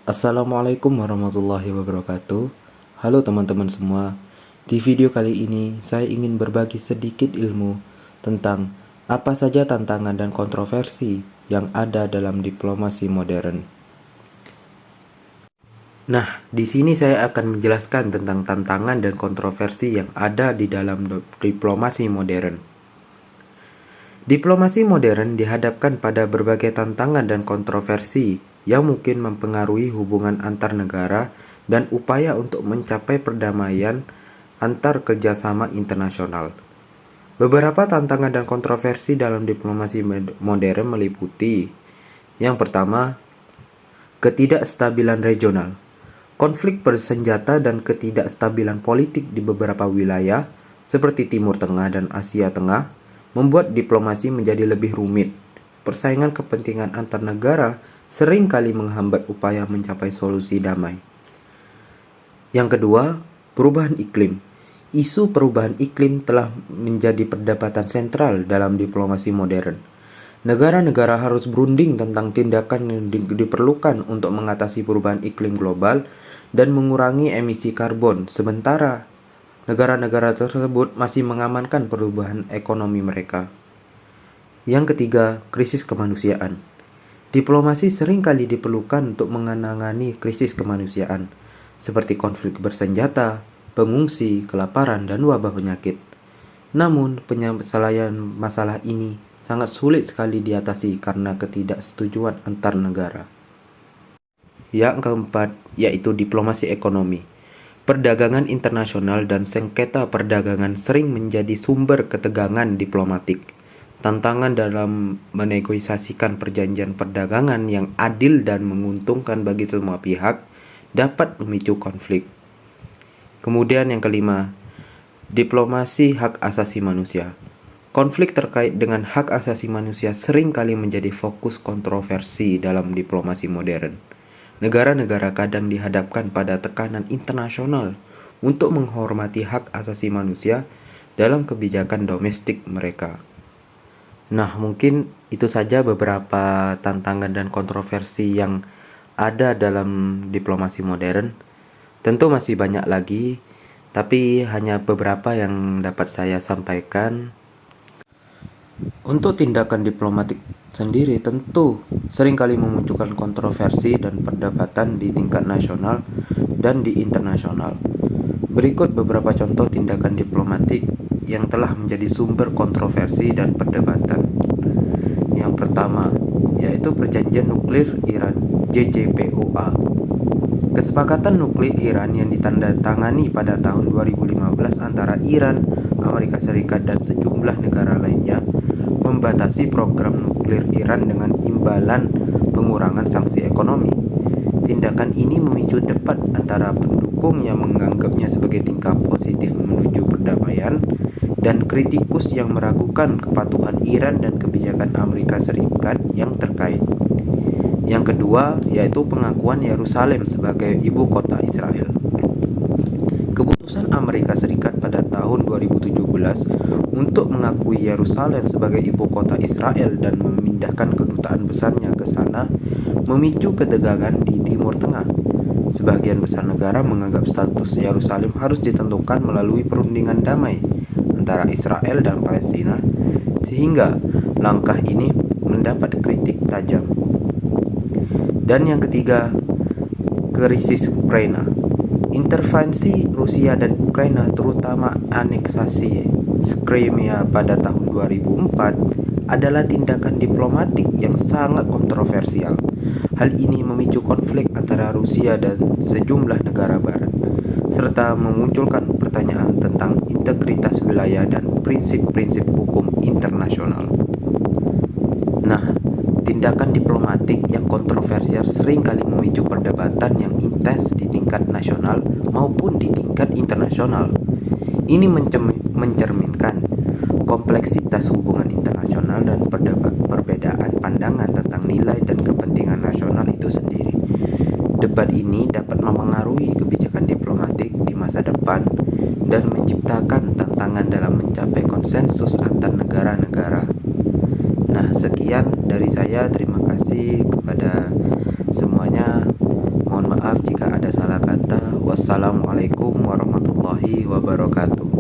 Assalamualaikum warahmatullahi wabarakatuh. Halo teman-teman semua. Di video kali ini saya ingin berbagi sedikit ilmu tentang apa saja tantangan dan kontroversi yang ada dalam diplomasi modern. Nah, di sini saya akan menjelaskan tentang tantangan dan kontroversi yang ada di dalam diplomasi modern. Diplomasi modern dihadapkan pada berbagai tantangan dan kontroversi yang mungkin mempengaruhi hubungan antar negara dan upaya untuk mencapai perdamaian antar kerjasama internasional. Beberapa tantangan dan kontroversi dalam diplomasi modern meliputi: yang pertama, ketidakstabilan regional. Konflik bersenjata dan ketidakstabilan politik di beberapa wilayah seperti Timur Tengah dan Asia Tengah membuat diplomasi menjadi lebih rumit. Persaingan kepentingan antar negara sering kali menghambat upaya mencapai solusi damai. Yang kedua, perubahan iklim. Isu perubahan iklim telah menjadi perdebatan sentral dalam diplomasi modern. Negara-negara harus berunding tentang tindakan yang diperlukan untuk mengatasi perubahan iklim global dan mengurangi emisi karbon, sementara negara-negara tersebut masih mengamankan perubahan ekonomi mereka. Yang ketiga, krisis kemanusiaan. Diplomasi seringkali diperlukan untuk menangani krisis kemanusiaan, seperti konflik bersenjata, pengungsi, kelaparan, dan wabah penyakit. Namun, penyelesaian masalah ini sangat sulit sekali diatasi karena ketidaksetujuan antar negara. Yang keempat, yaitu diplomasi ekonomi. Perdagangan internasional dan sengketa perdagangan sering menjadi sumber ketegangan diplomatik. Tantangan dalam menegosiasikan perjanjian perdagangan yang adil dan menguntungkan bagi semua pihak dapat memicu konflik. Kemudian yang kelima, diplomasi hak asasi manusia. Konflik terkait dengan hak asasi manusia sering kali menjadi fokus kontroversi dalam diplomasi modern. Negara-negara kadang dihadapkan pada tekanan internasional untuk menghormati hak asasi manusia dalam kebijakan domestik mereka. Nah, mungkin itu saja beberapa tantangan dan kontroversi yang ada dalam diplomasi modern. Tentu masih banyak lagi, tapi hanya beberapa yang dapat saya sampaikan. Untuk tindakan diplomatik sendiri tentu seringkali memunculkan kontroversi dan perdebatan di tingkat nasional dan di internasional. Berikut beberapa contoh tindakan diplomatik yang telah menjadi sumber kontroversi dan perdebatan. Yang pertama, yaitu Perjanjian Nuklir Iran JCPOA. Kesepakatan nuklir Iran yang ditandatangani pada tahun 2015 antara Iran, Amerika Serikat, dan sejumlah negara lainnya membatasi program nuklir Iran dengan imbalan pengurangan sanksi ekonomi. Tindakan ini memicu debat antara pendukung yang menganggapnya sebagai tingkah positif menuju perdamaian dan kritikus yang meragukan kepatuhan Iran dan kebijakan Amerika Serikat yang terkait. Yang kedua, yaitu pengakuan Yerusalem sebagai ibu kota Israel. Keputusan Amerika Serikat pada tahun 2017 untuk mengakui Yerusalem sebagai ibu kota Israel dan memindahkan kedutaan besarnya ke sana memicu ketegangan di Timur Tengah. Sebagian besar negara menganggap status Yerusalem harus ditentukan melalui perundingan damai antara Israel dan Palestina, sehingga langkah ini mendapat kritik tajam. Dan yang ketiga, krisis Ukraina. Intervensi Rusia dan Ukraina, terutama aneksasi Crimea pada tahun 2004, adalah tindakan diplomatik yang sangat kontroversial. Hal ini memicu konflik antara Rusia dan sejumlah negara barat, serta memunculkan pertanyaan tentang integritas wilayah dan prinsip-prinsip hukum internasional. Nah, tindakan diplomatik yang kontroversial seringkali memicu perdebatan yang intens di tingkat nasional maupun di tingkat internasional. Ini mencerminkan kompleksitas hubungan internasional dan perbedaan pandangan tentang nilai dan kepentingan nasional itu sendiri. Debat ini dapat mempengaruhi kebijakan diplomatik di masa depan dan menciptakan tantangan dalam mencapai konsensus antar negara-negara. Nah, sekian dari saya. Terima kasih kepada semuanya. Mohon Wassalamualaikum warahmatullahi wabarakatuh.